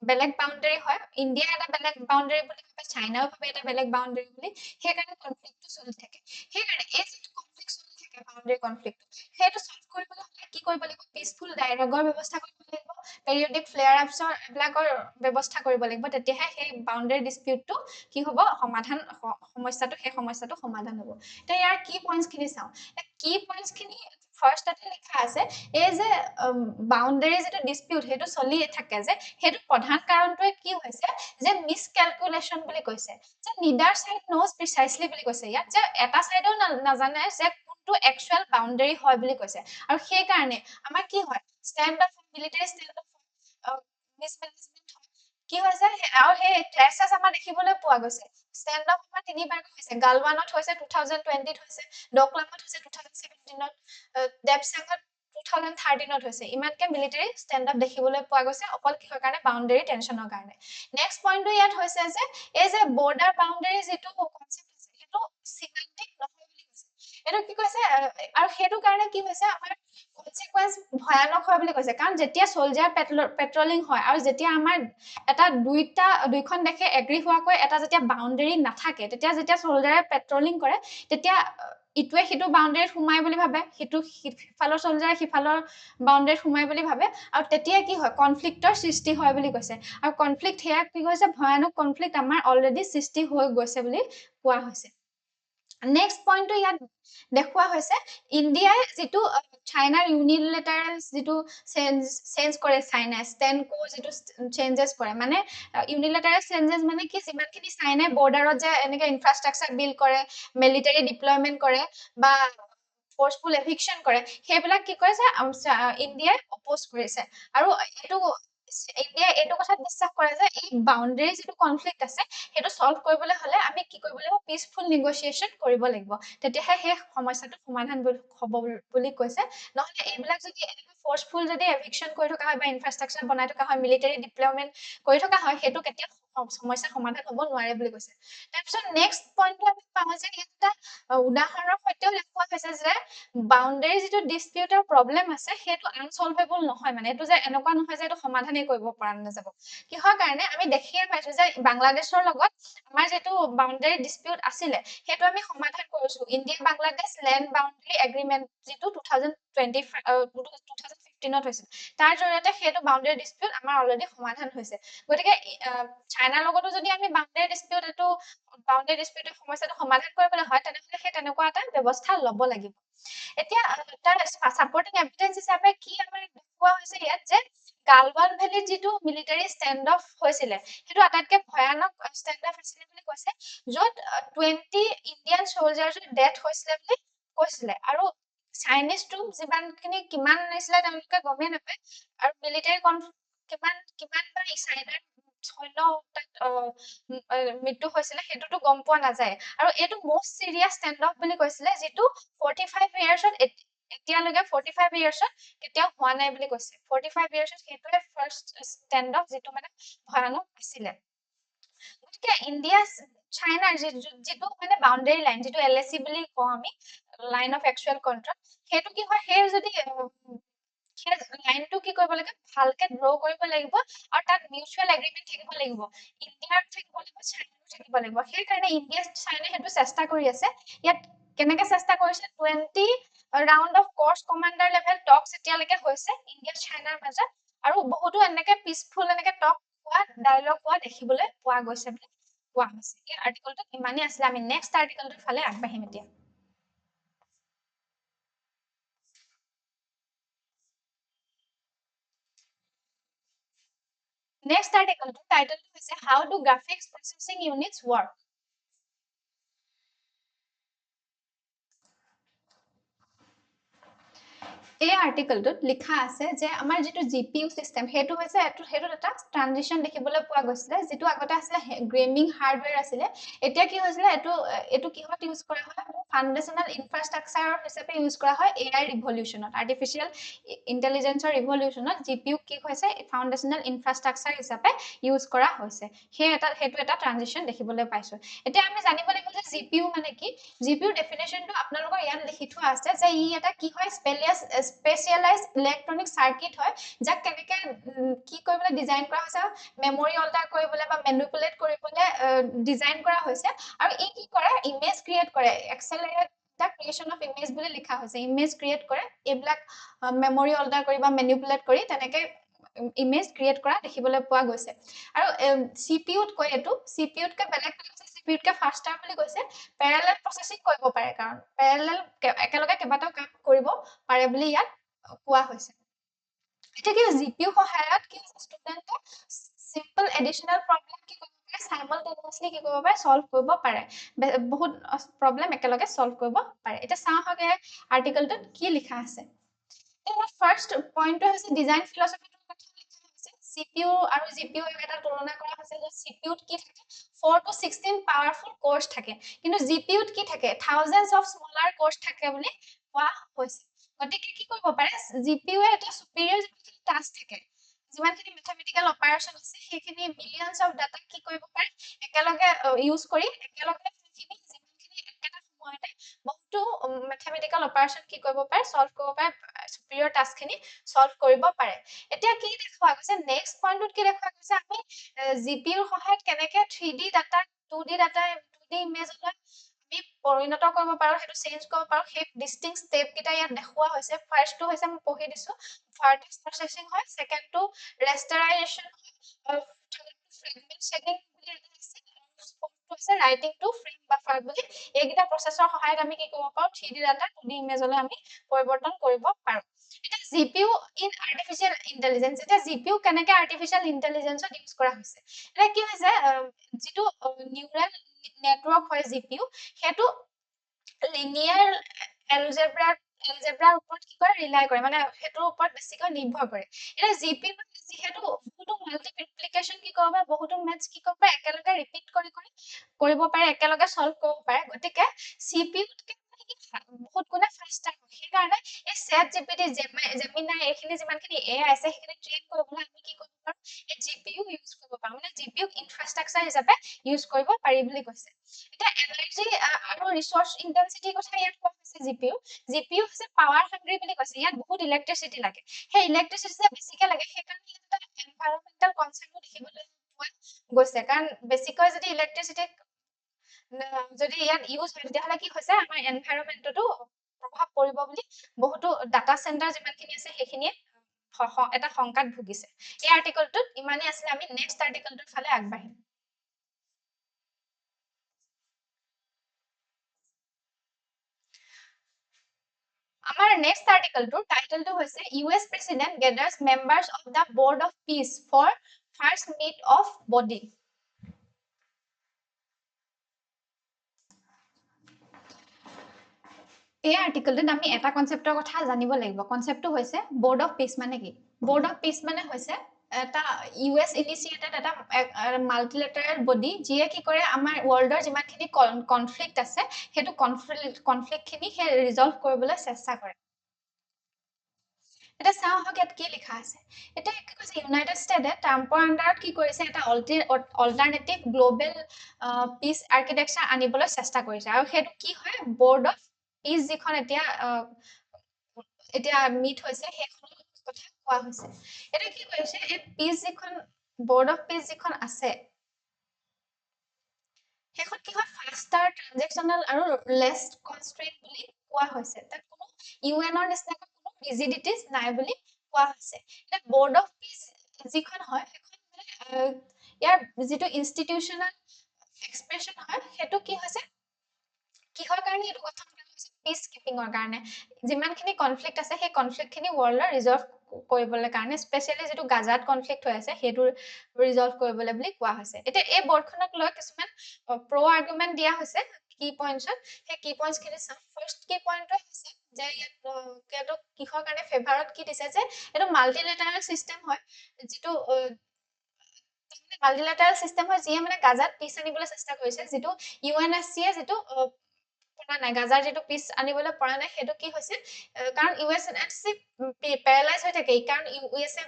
বেলেগ বাউণ্ডেৰী হয় ইণ্ডিয়া এটা বেলেগ বাউণ্ডেৰী বুলি ভাবে চাইনাও ভাবে এটা বেলেগ বাউণ্ডেৰী বুলি সেইকাৰণে কনফ্লিক্টটো চলি থাকে সেইকাৰণে এই যিটো কনফ্লিক্ট চলি থাকে বাউণ্ডেৰী কনফ্লিক্ট সেইটো সলভ কৰিবলৈ হ'লে কি কৰিব লাগিব পিচফুল ডায়লগৰ ব্যৱস্থা কৰিব লাগিব পেৰিয়ডিক ফ্লেয়াৰ আপছৰ এইবিলাকৰ ব্যৱস্থা কৰিব লাগিব তেতিয়াহে সেই বাউণ্ডেৰী ডিসপিউটটো কি হ'ব সমাধান সেই সমস্যাটো সমাধান হ'ব এতিয়া ইয়াৰ কি পইণ্টছখিনি চাওঁ কি পইণ্টছখিনি ফাৰ্ষ্টতে লিখা আছে এই যে বাউণ্ডেৰী যেটো ডিসপিউট হেতু চলি থাকে যে হেতু প্ৰধান কাৰণটোৱে কি হৈছে যে মিসক্যালকুলেশন বুলি কৈছে যে নিডাৰ সাইড নোজ প্ৰিসাইসলি বুলি কৈছে ইয়াত যে এটা সাইডও নাজানে যে কোনটো একচুয়াল বাউণ্ডেৰী হয় বুলি কৈছে আৰু সেই কাৰণে আমাৰ কি হয় stand of military stand of mismanagement হয় কি হৈছে আৰু সেই ক্লেছেছ আমাৰ দেখিবলৈ পোৱা গৈছে ষ্টেণ্ড অফ আমাৰ তিনিবাৰ হৈছে গালৱানত হৈছে 2020 হৈছে ডকলামত হৈছে 2017ত ডেপচাঙত 2013ত হৈছে ইমানকে মিলিটাৰী ষ্টেণ্ড আপ দেখিবলৈ পোৱা গৈছে অকল কিহৰ কাৰণে বাউণ্ডেৰী টেনচনৰ কাৰণে নেক্সট পইণ্টটো ইয়াত হৈছে যে এই যে বৰ্ডাৰ বাউণ্ডেৰী যিটো কনচেপ্ট আছে সেইটো চিমেন্টিক নহয় বুলি কৈছে এইটো কি কৈছে আৰু সেইটো কাৰণে কি হৈছে আমাৰ কনসিকুৱেন্স ভয়ানক হয় বুলি কৈছে কাৰণ যেতিয়া সোলজাৰ পেট্ৰলিং হয় আৰু যেতিয়া আমাৰ এটা দুইখন দেশে এগ্ৰি হোৱাকৈ এটা যেতিয়া বাউণ্ডেৰী নাথাকে তেতিয়া যেতিয়া সোলজাৰে পেট্ৰলিং কৰে তেতিয়া ইটোৱে সিটো বাউণ্ডেৰীত সোমাই বুলি ভাবে সিটো সিফালৰ সোলজাৰে সিফালৰ বাউণ্ডেৰীত সোমাই বুলি ভাবে আৰু তেতিয়া কি হয় কনফ্লিক্টৰ সৃষ্টি হয় বুলি কৈছে আৰু কনফ্লিক্ট হেয়া কি কৈছে ভয়ানক কনফ্লিক্ট আমাৰ অলৰেডি সৃষ্টি হৈ গৈছে বুলি কোৱা হৈছে নেক্সট পইণ্টটো ইয়াত দেখুৱা হৈছে ইণ্ডিয়াই যেটো চাইনাৰ ইউনিলেটাৰেল যেটো চেঞ্জ কৰে চাইনা ষ্টেনকো যেটো চেঞ্জেস কৰে মানে ইউনিলেটাৰেল চেঞ্জেস মানে কি যিমানখিনি চাইনাই বৰ্ডাৰত যে এনেকে ইনফ্ৰাষ্ট্ৰাকচাৰ বিল্ড কৰে মিলিটাৰী ডিপ্লয়মেন্ট কৰে বা ফোৰ্সফুল এভিকশন কৰে সেইবিলাক কি কৰিছে ইণ্ডিয়াই অপোজ কৰিছে আৰু এটো ইণ্ডিয়াই এটো কথা বিশ্বাস কৰে যে এই বাউণ্ডেৰী যেটো কনফ্লিক্ট আছে হেতু সলভ কৰিবলৈ হলে আমি কি কৰিব লাগিব পিসফুল নেগোসিয়েশন কৰিব লাগিব তেতিয়াহে সেই সমস্যাটো সমাধান হ'ব বুলি কৈছে নহলে এইবিলাক যদি এনেকৈ ফোৰ্সফুল যদি এভিকশন কৰি থকা হয় বা ইনফ্ৰাষ্ট্ৰাকচাৰ বনাই থকা হয় মিলিটাৰী ডিপ্লয়মেন্ট কৰি থকা হয় হেতু কেতিয়া সমস্যা সমাধান হ'ব নোৱাৰে বুলি কৈছে তাৰপিছত নেক্সট পইণ্টটো আমি পাওঁ যে এটা উদাহৰণৰ সৈতেও দেখুৱা হৈছে যে বাউণ্ডেৰী যেটো ডিসপিউটৰ প্ৰবলেম আছে হেতু আনসলভেবল নহয় মানে এটো যে এনেকুৱা নহয় যে এটো সমাধানই কৰিব পৰা নাযাব কিহৰ কাৰণে আমি দেখিয়ে পাইছো যে বাংলাদেশৰ লগত আমাৰ যেটো বাউণ্ডেৰী ডিসপিউট আছিলে হেতু আমি সমাধান কৰিছো India Bangladesh land boundary agreement যেটো 2015ত হৈছিল তাৰ জৰিয়তে হেতু বাউণ্ডেৰী ডিসপিউট আমাৰ অলৰেডি সমাধান হৈছে গতিকে চাইনাৰ লগতো যদি আমি বাউণ্ডেৰী ডিসপিউটৰ সমস্যাটো সমাধান কৰিবলৈ হয় তেনেহলে সেই তেনেকুৱা এটা ব্যৱস্থা ল'ব লাগিব এতিয়া তাৰ সাপোৰ্টিং এভিডেন্স হিচাপে কি আমাৰ দেখুৱা হৈছে ইয়াত যে গালৱান ভেলীত যেটো মিলিটাৰী ষ্টেণ্ড অফ হৈছিলে হেতু আটাইতকৈ ভয়ানক ষ্টেণ্ড অফ হৈছিলে বুলি কৈছে য'ত 20 ইণ্ডিয়ান সোলজাৰ্ছৰ ডেথ হৈছিলে বুলি কৈছিলে আৰু চাইনিজ ট্ৰুপ যিমানখিনি কিমান নিছিলে তেওঁলোকে গমেই নাপায় আৰু মিলিটাৰী কিমান বা চাইনাৰ সৈন্য মৃত্যু হৈছিলে হেতুটো গম পোৱা নাযায় আৰু এইটো মোস্ট সিৰিয়াস ষ্টেণ্ড অফ বুলি কৈছিলে যেটো 45 ইয়াৰ্ছত এতিয়ালৈকে 45 ইয়াৰ্ছত কেতিয়াও হোৱা নাই বুলি কৈছে 45 ইয়াৰ্ছত হেতুৱে ফাৰ্স্ট ষ্টেণ্ড অফ যেটো মানে ভয়ানক আছিলে গতিকে ইণ্ডিয়া চাইনাৰ যেটো মানে বাউণ্ডেৰী লাইন যেটো এলএসি বুলি কওঁ আমি লাইন অফ একচুয়াল কন্ট্ৰোল হেতু কি হয় হে যদি সেই লাইনটো কি কৰিব লাগে ভালকে ড্ৰ কৰিব লাগিব আৰু তাত মিউচুৱেল এগ্ৰিমেন্ট থাকিব লাগিব ইণ্ডিয়াৰ থাকিব লাগিব চাইনাৰ থাকিব লাগিব সেই কাৰণে ইণ্ডিয়া চাইনা হেতু চেষ্টা কৰি আছে ইয়াত কেনেকে চেষ্টা কৰিছে 20 round of course commander level talks এতিয়ালৈকে হৈছে ইণ্ডিয়া চাইনাৰ মাজত আৰু বহুতো এনেকে পিসফুল এনেকে টক হোৱা ডায়লগ হোৱা দেখিবলৈ পোৱা গৈছে বুলি কোৱা হৈছে এই আৰ্টিকলটো ইমানেই আছিল আমি নেক্সট আৰ্টিকলটোৰ ফালে আগবাঢ়িম এতিয়া Next article title is How do graphics processing units work? এই আৰ্টিকলটোত লিখা আছে যে আমাৰ যেটো জিপিইউ সিস্টেম হেতু হৈছে হেতু এটা ট্ৰানজিশন দেখিবলৈ পোৱা গৈছিলে যেটো আগতে আছিল গেমিং হাৰ্ডওয়্যাৰ আছিল এতিয়া কি হৈছিল এটো কিহত ইউজ কৰা হয় ফাউন্ডেশনাল ইনফ্ৰাষ্ট্ৰাকচাৰ হিচাপে ইউজ কৰা হয় এআই ৰিভলিউশনত আৰ্টিফিশিয়াল ইন্টেলিজেন্সৰ ৰিভলিউশনত জিপিইউ কি হৈছে ফাউন্ডেশনাল ইনফ্ৰাষ্ট্ৰাকচাৰ হিচাপে ইউজ কৰা হৈছে হেতু এটা ট্ৰানজিশন দেখিবলৈ পাইছো এতিয়া আমি জানিব লাগিব যে জিপিইউ মানে কি জিপিইউ ডেফিনেশনটো আপোনালোকৰ ইয়াত লিখি থোৱা আছে যে ই এটা কি হয় স্পেশালাইজড ইলেক্ট্ৰনিক সাৰ্কিট হয় যাক কেনেকে কি কৰিবলৈ ডিজাইন কৰা হৈছে মেমৰি অল্টাৰ কৰিবলৈ বা ম্যানিপুলেট কৰিবলৈ ডিজাইন কৰা হৈছে আৰু ই কি কৰে ইমেজ ক্ৰিয়েট কৰে এক্সেলাৰেট the creation of image বুলি লিখা হৈছে ইমেজ ক্ৰিয়েট কৰে এইবিলাক মেমৰি অল্টাৰ কৰি বা ম্যানিপুলেট কৰি তেনেকে ইমেজ ক্ৰিয়েট কৰা দেখিবলৈ পোৱা গৈছে আৰু সিপিইউত কৈ এটো সিপিইউত কে বেলেগ সিপিইউত কে ফাস্টাৰ বুলি কৈছে প্যাৰালাল প্ৰসেসিং কৰিব পাৰে কাৰণ প্যাৰালাল একেলগে কেইবাটাও কাম কৰিব পাৰে বুলি ইয়াত কোৱা হৈছে এটা কি জিপিইউ সহায়ত কি ষ্টুডেন্টে সিম্পল এডিশনাল প্ৰবলেম কি কৰিব পাৰে সাইমultaneously কি কৰিব পাৰে সলভ কৰিব পাৰে বহুত প্ৰবলেম একেলগে সলভ কৰিব পাৰে এটা চাও হগে আৰ্টিকলটোত কি লিখা আছে ফাৰ্ষ্ট পইণ্টটো হৈছে ডিজাইন ফিলচফিটোৰ কথা লিখা হৈছে CPU আৰু GPU এটা তুলনা কৰা হৈছে যে CPU ত কি থাকে 4 to 16 পাৱাৰফুল কোৰ্স থাকে কিন্তু GPU ত কি থাকে thousands of smaller কোৰ্স থাকে বুলি কোৱা হৈছে গতিকে কি কৰিব পাৰে GPU এটা সুপিৰিয়ৰ টাস্ক থাকে যিমানখিনি মেথমেটিক্যাল অপাৰেচন আছে সেইখিনি মিলিয়নছ অফ ডাটা কি কৰিব পাৰে একেলগে ইউজ কৰি একেলগে সেইখিনি যিমানখিনি একেটা সময়তে বহুতো মেথমেটিক্যাল অপাৰেচন কি কৰিব পাৰে সলভ কৰিব পাৰে সুপিৰিয়ৰ টাস্কখিনি সলভ কৰিব পাৰে এতিয়া কি দেখুৱা গৈছে নেক্সট পইণ্টত কি দেখুৱা গৈছে আমি GPU সহায়ত কেনেকে 3D data 2D data 2D ইমেজলৈ আমি পৰিণত কৰিব পাৰো হেতু চেঞ্জ কৰিব পাৰো সেই ডিস্টিংক্ট স্টেপ কিটা ইয়াত দেখুৱা হৈছে ফাৰ্স্টটো হৈছে আমি পঢ়ি দিছো ফাৰ্স্ট প্ৰসেসিং হয় সেকেন্ড টু ৰেস্টাৰাইজেশন হয় ফ্ৰেগমেন্ট শেডিং বুলি এটা আছে ফোৰ্থটো আছে ৰাইটিং টু ফ্ৰেম বাফাৰ বুলি এইগিটা প্ৰসেসৰ সহায়ত আমি কি কৰিব পাৰো 3D ডাটা 2D ইমেজলৈ আমি পৰিৱৰ্তন কৰিব পাৰো এটা GPU ইন আৰ্টিফিশিয়াল ইন্টেলিজেন্স এটা GPU কেনেকে আৰ্টিফিশিয়াল ইন্টেলিজেন্সত ইউজ কৰা হৈছে এটা কি হৈছে যেটো নিউৰাল নেটৱৰ্ক হয় GPU হেতু লিনিয়াৰ এলজেব্ৰাৰ ওপৰত কি কৰে ৰিলাই কৰে মানে হেতুৰ ওপৰত বেছিকৈ নিৰ্ভৰ কৰে এটা GPU যেহেতু বহুতো মাল্টিপ্লিকেশন কি কৰিব পাৰে বহুতো মেথছ কি কৰিব পাৰে একেলগে ৰিপিট কৰিব পাৰে একেলগে সলভ কৰিব পাৰে গতিকে CPU বহুত গুণে ফাস্টাৰ হয় সেইকাৰণে এই ChatGPT জেমিনাই এইখিনি যিমানখিনি AI আছে সেইখিনি ট্ৰেইন কৰিবলৈ আমি কি কৰিব পাৰো এই GPU ইউজ কৰিব পাৰো মানে GPU ইনফ্ৰাষ্ট্ৰাকচাৰ হিচাপে ইউজ কৰিব পাৰি বুলি কৈছে এটা এনাৰ্জি আৰু ৰিসোৰ্স ইন্টেন্সিটি কথা ইয়াত কোৱা হৈছে GPU হৈছে পাৱাৰ হাংগ্ৰি বুলি কৈছে ইয়াত বহুত ইলেক্ট্ৰিসিটি লাগে সেই ইলেক্ট্ৰিসিটি যে বেছিকে লাগে সেইকাৰণে এটা এনভাইৰনমেন্টাল কনসাৰ্নও দেখিবলৈ পোৱা গৈছে কাৰণ বেছিকৈ যদি ইলেক্ট্ৰিসিটি যদি ইয়াত ইউজ হয় তেতিয়াহলে কি হৈছে আমাৰ এনভাইৰনমেন্টটো প্ৰভাৱ পৰিব বুলি বহুতো ডাটা সেন্টাৰ যিমানখিনি আছে সেইখিনিয়ে এটা সংকাত ভুগিছে এই আৰ্টিকলটোত ইমানে আছিল আমি নেক্সট আৰ্টিকলটোৰ ফালে আগবাঢ়িম আমাৰ নেক্সট আৰ্টিকলটোৰ টাইটেলটো হৈছে US President gathers members of the Board of Peace for first meet of body এই আৰ্টিকলটোত আমি এটা কনসেপ্টৰ কথা জানিব লাগিব কনসেপ্টটো হৈছে Board of Peace মানে কি Board of Peace মানে হৈছে এটা US ইনিশিয়েটেড এটা মাল্টিলেটাৰেল বডি যিয়ে কি কৰে আমাৰ ওয়াৰ্ল্ডৰ যিমানখিনি কনফ্লিক্ট আছে হেতু কনফ্লিক্টখিনি হে ৰিজলভ কৰিবলৈ চেষ্টা কৰে এটা চাও হক ইয়াত কি লিখা আছে এটা কি কৈছে ইউনাইটেড ষ্টেটে ট্ৰাম্পৰ আন্ডাৰত কি কৰিছে এটা অল্টাৰনেটিভ গ্লোবেল পিস আৰ্কিটেকচাৰ আনিবলৈ চেষ্টা কৰিছে আৰু হেতু কি হয় বৰ্ড অফ পিস যিখন এতিয়া মিট হৈছে সেইখন কথা কোৱা হৈছে এটা কি কৈছে এই পিস যিখন বৰ্ড অফ পিস যিখন আছে সেইখন কি হয় ফাস্টাৰ ট্ৰানজেকচনাল আৰু লেছ কনস্ট্ৰেইন বুলি কোৱা হৈছে তাত কোনো ইউএনৰ নিচিনা কোনো ৰিজিডিটিজ নাই বুলি কোৱা হৈছে এটা বৰ্ড অফ পিস যিখন হয় সেইখন ইয়াৰ যেটো ইনষ্টিটিউচনাল এক্সপ্ৰেছন হয় হেতু কি হৈছে কিহৰ কাৰণে এটো গঠন কৰা হৈছে পিস কিপিংৰ কাৰণে যিমানখিনি কনফ্লিক্ট আছে সেই কনফ্লিক্টখিনি ওয়াৰ্ল্ডৰ ৰিজলভ কৰিবলৈ কাৰণে স্পেশালি যেটো গাজাত কনফ্লিক্ট হৈ আছে হেতু ৰিজলভ কৰিবলৈ বুলি কোৱা হৈছে এতিয়া এই বৰ্ডখনক লৈ কিছুমান প্ৰ আৰ্গুমেন্ট দিয়া হৈছে কি পইণ্টছত সেই কি পইণ্টছখিনি ফাৰ্স্ট কি পইণ্টটো হৈছে যে ইয়াত কিহৰ কাৰণে ফেভাৰত কি দিছে যে এটো মাল্টিলেটাৰেল সিস্টেম হয় যেটো মাল্টিলেটাৰেল সিস্টেম হয় যিয়ে মানে গাজাত পিস আনিবলৈ চেষ্টা কৰিছে যেটো ইউএনএসসি যেটো পৰা নাই গাজাৰ যেটো পিস আনিবলৈ পৰা নাই হেতু কি হৈছে কাৰণ ইউএনএসসি প্যাৰালাইজ হৈ থাকে কাৰণ ইউএসএ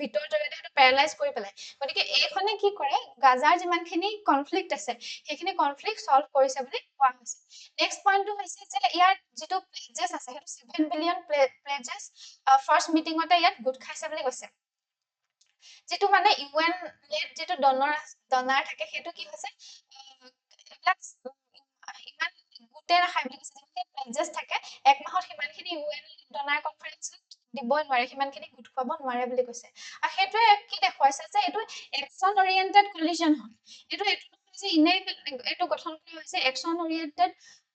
ভিতৰ জৰিয়তে হেতু প্যাৰালাইজ কৰি পেলাই গতিকে এইখনে কি কৰে গাজাৰ যিমানখিনি কনফ্লিক্ট আছে সেইখিনি কনফ্লিক্ট সলভ কৰিছে বুলি কোৱা হৈছে নেক্সট পইণ্টটো হৈছে যে ইয়াৰ যেটো প্লেজেছ আছে হেতু 7 বিলিয়ন প্লেজেছ ফাৰ্স্ট মিটিংতে ইয়াত গুড খাইছে বুলি কৈছে যেটো মানে ইউএন লেড যেটো ডনাৰ থাকে হেতু কি হৈছে এবিলাক ইমান গুটে ৰাখাই বুলি কৈছে যে প্লেজেছ থাকে এক মাহত সিমানখিনি ইউএন ডনাৰ কনফাৰেন্সত দিবই নোৱাৰে সিমানখিনি গুট খুৱাব নোৱাৰে বুলি কৈছে আৰু হেতুৱে কি দেখুৱাইছে যে এটো একচন অৰিয়েন্টেড কলিজন হয় এটো নহয় যে ইনে এটো গঠন কৰা হৈছে একচন অৰিয়েন্টেড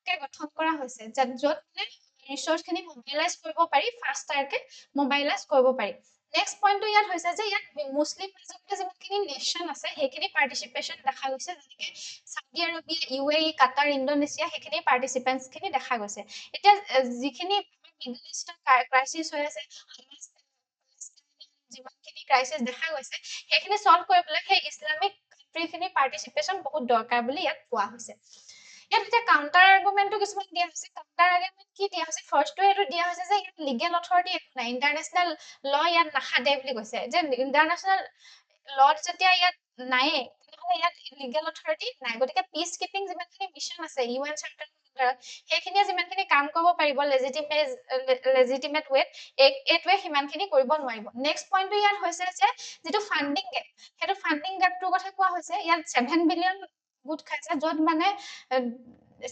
কে গঠন কৰা হৈছে যত মানে ৰিসোৰ্সখিনি মোবিলাইজ কৰিব পাৰি ফাস্টাৰকে মোবিলাইজ কৰিব পাৰি নেক্সট পইণ্টটো ইয়াত হৈছে যে ইয়াত মুসলিম মেজৰিটি যিমানখিনি নেশন আছে সেইখিনি পাৰ্টিসিপেশন দেখা গৈছে যেনেকে সাউদি আৰবিয়া ইউএই কাটাৰ ইন্দোনেছিয়া সেইখিনি পাৰ্টিসিপেন্টছখিনি দেখা গৈছে এতিয়া যিখিনি মিডল ইষ্টৰ ক্ৰাইচিছ হৈ আছে, হামাছ যিমানখিনি ক্ৰাইচিছ দেখা গৈছে সেইখিনি সলভ কৰিবলৈ সেই ইছলামিক কাণ্ট্ৰিখিনিৰ পাৰ্টিচিপেশ্যন বহুত দৰকাৰ বুলি ইয়াত কোৱা হৈছে। ইয়াত এতিয়া কাউণ্টাৰ আৰ্গুমেণ্টটো কিছুমান দিয়া হৈছে। কাউণ্টাৰ আৰ্গুমেণ্ট কি দিয়া হৈছে? ফাৰ্ষ্টটো এইটো দিয়া হৈছে যে ইয়াত লিগেল অথৰিটি একো নাই, ইণ্টাৰনেশ্যনেল ল ইয়াত নাখাদে বুলি কৈছে, যে ইণ্টাৰনেশ্যনেল ল যেতিয়া ইয়াত নায়ে তেনেহ'লে ইয়াত লিগেল অথৰিটি নাই। গতিকে পিচ কিপিং যিমানখিনি মিছন আছে UN চাৰ্টাৰ সেইখিনিয়ে যিমানখিনি কাম কৰিব পাৰিব লেজিটিমেট ৱেত, এইটোৱে সিমানখিনি কৰিব নোৱাৰিব। নেক্সট পইণ্টটো ইয়াত হৈছে যে যিটো ফাণ্ডিং গেপ, সেইটো ফাণ্ডিং গেপটোৰ কথা কোৱা হৈছে। ইয়াত 7 বিলিয়ন গোট খাইছে, য'ত মানে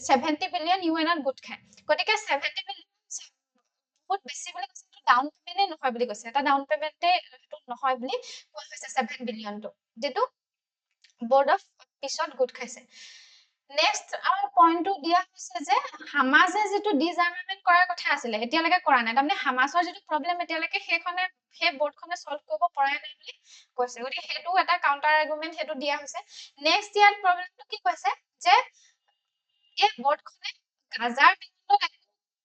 70 বিলিয়ন ইউএনত গোট খায়। গতিকে 70 বিলিয়ন বহুত বেছি বুলি কৈছে, সেইটো ডাউন পেমেণ্টে নহয় বুলি কৈছে, এটা ডাউন পেমেণ্টে সেইটো নহয় বুলি কোৱা হৈছে 7 বিলিয়নটো, যিটো বৰ্ড অফ পিছত গোট খাইছে। নেক্সট আমাৰ পইণ্টটো দিয়া হৈছে যে হামাছে যিটো ডিজআৰ্মামেণ্ট কৰাৰ কথা আছিলে এতিয়ালৈকে কৰা নাই, তাৰমানে হামাছৰ যিটো প্ৰব্লেম এতিয়ালৈকে সেই বৰ্ডখনে সলভ কৰিব পৰা নাই বুলি কৈছে। গতিকে সেইটো এটা কাউণ্টাৰ আৰ্গুমেণ্ট সেইটো দিয়া হৈছে। নেক্সট ইয়াত প্ৰব্লেমটো কি কৈছে যে এই বৰ্ডখনে গাজাৰ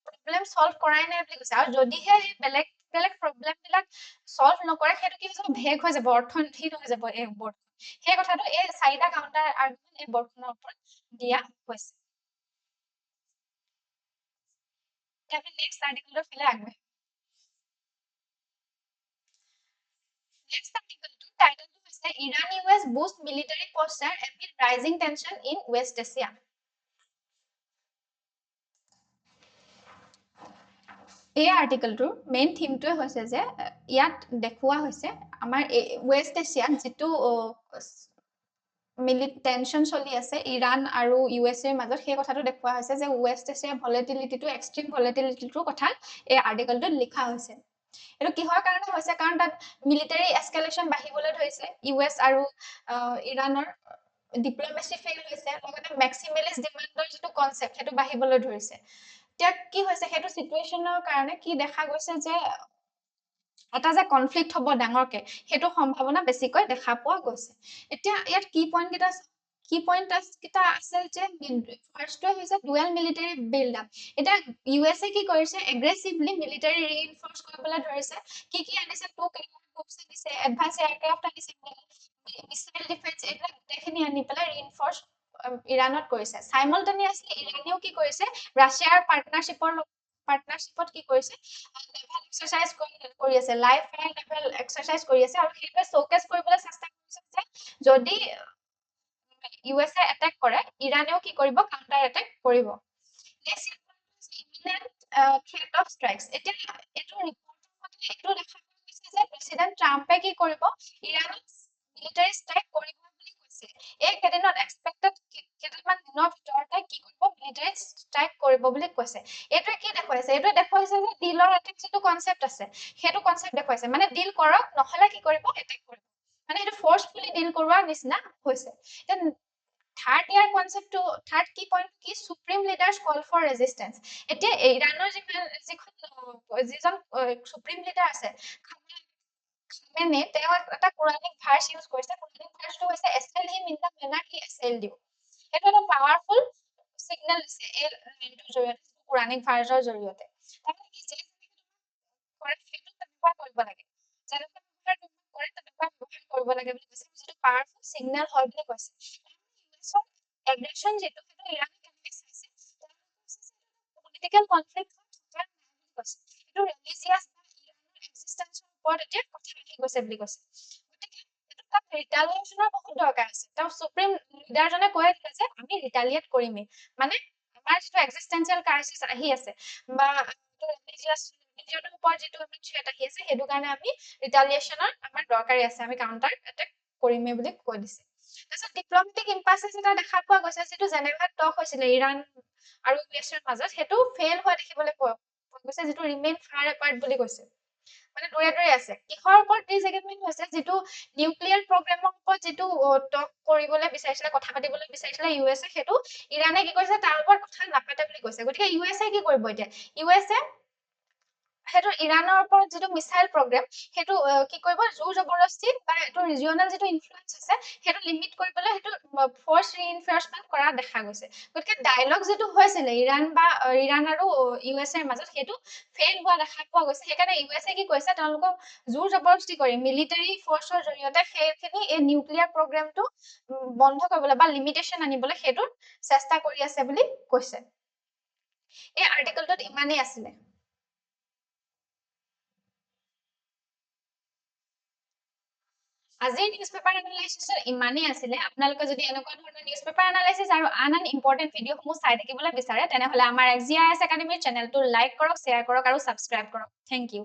প্ৰব্লেম সলভ কৰাই নাই বুলি কৈছে, আৰু যদিহে বেলেগ বেলেগ প্ৰব্লেমবিলাক সলভ নকৰে সেইটো কি হৈ যাব, ভেগ হৈ যাব, অৰ্থহীন হৈ যাব এই বৰ্ডখন। সেই কথাটো এই 4টা কাউণ্টাৰ আৰ্গুমেণ্ট এই বৰ্ডখনৰ ওপৰত দিয়া হৈছে। আমি নেক্সট আৰ্টিকলৰ ফালে আগবাঢ়িম। নেক্সট আৰ্টিকলটো টাইটেলটো হৈছে Iran US boost military posture amid rising tension in West Asia. এই আৰ্টিকলটোৰ মেইন থিমটোৱে হৈছে যে ইয়াত দেখুওৱা হৈছে আমাৰ ৱেষ্ট এছিয়াত যিটো টেনশ্যন চলি আছে ইৰাণ আৰু USAৰ মাজত, সেই কথাটো দেখুওৱা হৈছে যে ৱেষ্ট এছিয়াৰ ভলেটিলিটিটো, এক্সট্ৰিম ভলেটিলিটিটোৰ কথা এই আৰ্টিকলটোত লিখা হৈছে। এইটো কিহৰ কাৰণে হৈছে? কাৰণ তাত মিলিটাৰী এস্কেলেশ্যন বাঢ়িবলৈ ধৰিছে, US আৰু ইৰাণৰ ডিপ্ল'মেচি ফেইল হৈছে, লগতে মেক্সিমেলিষ্ট ডিমাণ্ডৰ যিটো কনচেপ্ট সেইটো বাঢ়িবলৈ ধৰিছে। এতিয়া কি হৈছে, সেইটো চিটুৱেশ্যনৰ কাৰণে কি দেখা গৈছে যে এটা যে কনফ্লিক্ট হ'ব ডাঙৰকে, সেইটো সম্ভাৱনা বেছিকৈ দেখা পোৱা গৈছে। এতিয়া ইয়াত কি পইণ্ট কেইটা আছে যে ফাৰ্ষ্টটোৱে হৈছে ডুৱেল মিলিটাৰী বিল্ড আপ। এতিয়া USA কি কৰিছে, এগ্ৰেছিভলি মিলিটাৰী ৰিইনফৰ্চ কৰিবলৈ ধৰিছে। কি আনিছে? 2 গ্ৰুপছ আনিছে, এডভান্স এয়াৰক্ৰাফ্ট আনিছে, মিছাইল ডিফেন্স, এইবিলাক গোটেইখিনি আনি পেলাই ৰিইনফৰ্চ ইৰাণত কৰিছে। চাইমলটেনিয়াছলি ইৰাণেও কি কৰিছে, ৰাছিয়াৰ পাৰ্টনাৰশ্বিপত কি কৰিছে, নেভাল এক্সাৰচাইজ কৰি আছে, লাইভ ফায়াৰ নেভাল এক্সাৰচাইজ কৰি আছে, আৰু সেইটোৱে শ্ব'কেছ কৰিবলৈ চেষ্টা কৰিছে যে যদি USA এটেক কৰে ইৰাণেও কি কৰিব, কাউণ্টাৰ এটেক কৰিব। Next threat of strikes. এতিয়া এইটো ৰিপৰ্টৰ মতে এইটো দেখা গৈছে যে প্ৰেছিডেণ্ট ট্ৰাম্পে কি কৰিব, ইৰাণত মিলিটাৰী ষ্ট্ৰাইক কৰিব বুলি কৈছে। এই কেইদিনত এক্সপেক্টেড কেইটামান দিনৰ ভিতৰতে কি কৰিব, মিলিটাৰী ষ্ট্ৰাইক কৰিব বুলি কৈছে। এইটোৱে কি দেখুৱাইছে? এইটোৱে দেখুৱাইছে যে ডিলৰ এটেক যিটো কনচেপ্ট আছে সেইটো কনচেপ্ট দেখুৱাইছে, মানে ডিল কৰক, নহ'লে কি কৰিব, এটেক কৰিব, মানে সেইটো ফৰ্চফুলি ডিল কৰোৱাৰ নিচিনা হৈছে। থাৰ্ড ইয়াৰ কনচেপ্টটো, থাৰ্ড কি পইণ্ট কি, supreme leaders call for resistance. এতিয়া ইৰাণৰ যিজন সুপ্ৰিম লিডাৰ আছে খামেনে, তেওঁ এটা কোৰানিক ভাৰ্চ ইউজ কৰিছে। কোৰানিক ভাৰ্চটো হৈছে assail him in the manner he assailed you. এইটো এটা পাৱাৰফুল সিগনেল দিছে এই লাইনটোৰ জৰিয়তে, কোৰানিক ভাৰ্চৰ জৰিয়তে। তাৰমানে কি, যে কৰে সেইটো তেনেকুৱা কৰিব লাগে, যেনেকুৱা ব্যৱহাৰ কৰে তেনেকুৱা ব্যৱহাৰ কৰিব লাগে বুলি কৈছে, যিটো পাৱাৰফুল সিগনেল হয় বুলি কৈছে। এগ্ৰেছন যিটো সেইটো ইৰাণে কেনেকৈ চাইছে, পলিটিকেল কনফ্লিক্ট হৈ থকা নাই বুলি কৈছে, এইটো ৰিলিজিয়াছ বা ইৰাণৰ এক্সিষ্টেন্সৰ ওপৰত এতিয়া কথা আহি গৈছে বুলি কৈছে। গতিকে এইটো তাত ৰিটালিয়েশ্যনৰ বহুত দৰকাৰ আছে। তেওঁ সুপ্ৰিম লিডাৰজনে কৈ দিলে যে আমি ৰিটালিয়েট কৰিমেই, মানে আমাৰ যিটো এক্সিষ্টেন্সিয়েল ক্ৰাইচিছ আহি আছে বা ৰিলিজিয়নৰ ওপৰত যিটো আমাৰ থ্ৰেট আহি আছে, সেইটো কাৰণে আমি ৰিটালিয়েশ্যনৰ আমাৰ দৰকাৰী আছে, আমি কাউণ্টাৰ এটেক কৰিমেই বুলি কৈ দিছে। তাৰপিছত ডিপ্লমেটিক ইম্পাছেছ এটা দেখা পোৱা গৈছে, যিটো জেনেভাত টক হৈছিলে ইৰাণ আৰু USৰ মাজত, সেইটো ফেইল হোৱা দেখিবলৈ পোৱা গৈছে, যিটো ৰিমেইন ফাৰ এপাৰ্ট বুলি কৈছে, মানে দূৰে দূৰে আছে। কিহৰ ওপৰত ডিছএগ্ৰিমেণ্ট হৈছে, যিটো নিউক্লিয়াৰ প্ৰগ্ৰেমৰ ওপৰত যিটো টক কৰিবলৈ বিচাৰিছিলে, কথা পাতিবলৈ বিচাৰিছিলে USA, সেইটো ইৰাণে কি কৰিছে, তাৰ ওপৰত কথা নাপাতে বুলি কৈছে। গতিকে USA কি কৰিব এতিয়া, USA সেইটো ইৰাণৰ ওপৰত যিটো মিছাইল প্ৰগ্ৰেম সেইটো কি কৰিব জোৰ জবৰদস্তি বা এইটো ৰিজিয়নেল যিটো ইনফ্লুৱেঞ্চ আছে সেইটো লিমিট কৰিবলৈ সেইটো ফৰ্চ ৰিইনফৰ্চমেন্ট কৰা দেখা গৈছে গতিকে ডায়লগ যিটো হৈছিলে ইৰাণ বা ইৰাণ আৰু ইউ এছ এৰ মাজত সেইটো ফেইল হোৱা দেখা পোৱা গৈছে সেইকাৰণে ইউ এছ এ কি কৈছে তেওঁলোকক জোৰ জবৰদস্তি কৰি মিলিটাৰী ফৰ্চৰ জৰিয়তে সেইখিনি এই নিউক্লিয়াৰ প্ৰগ্ৰেমটো বন্ধ কৰিবলৈ বা লিমিটেশ্যন আনিবলৈ সেইটো চেষ্টা কৰি আছে বুলি কৈছে এই আৰ্টিকলটোত ইমানেই আছিলে আজিৰ নিউজ পেপাৰ এনালাইচিছৰ ইমানেই আছিলে আপোনালোকে যদি এনেকুৱা ধৰণৰ নিউজ পেপাৰ এনালাইচিছ আৰু আন ইম্পৰ্টেণ্ট ভিডিঅ'সমূহ চাই থাকিবলৈ বিচাৰে তেনেহ'লে আমাৰ XGIS একাডেমীৰ চেনেলটো লাইক কৰক শ্বেয়াৰ কৰক আৰু ছাবস্ক্ৰাইব কৰক থেংক ইউ